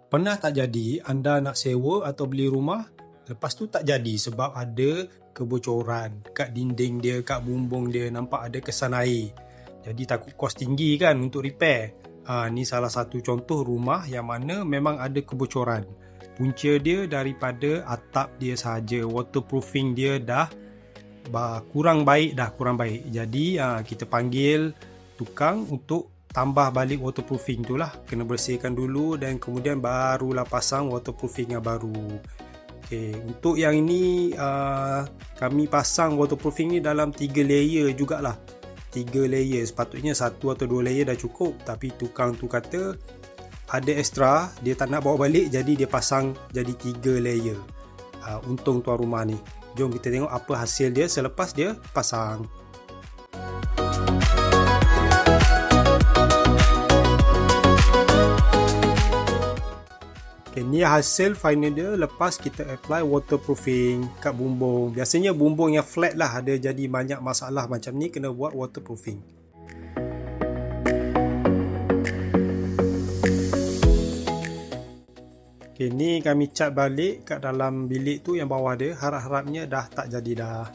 Pernah tak jadi anda nak sewa atau beli rumah, lepas tu tak jadi sebab ada kebocoran kat dinding dia, kat bumbung dia, nampak ada kesan air. Jadi takut kos tinggi kan untuk repair. Ni salah satu contoh rumah yang mana memang ada kebocoran. Punca dia daripada atap dia sahaja. Waterproofing dia dah kurang baik. Jadi kita panggil tukang untuk tambah balik waterproofing tu lah. Kena bersihkan dulu dan kemudian barulah pasang waterproofing yang baru. Okay, untuk yang ini kami pasang waterproofing ni dalam 3 layer jugalah. 3 layer, sepatutnya 1 atau 2 layer dah cukup, tapi tukang tu kata ada extra, dia tak nak bawa balik, jadi dia pasang jadi 3 layer. Untung tuan rumah ni. Jom kita tengok apa hasil dia selepas dia pasang. Okay, ni hasil final dia lepas kita apply waterproofing kat bumbung. Biasanya bumbung yang flat lah ada jadi banyak masalah macam ni, kena buat waterproofing. Okay, ni kami cat balik kat dalam bilik tu yang bawah dia. Harap-harapnya dah tak jadi dah.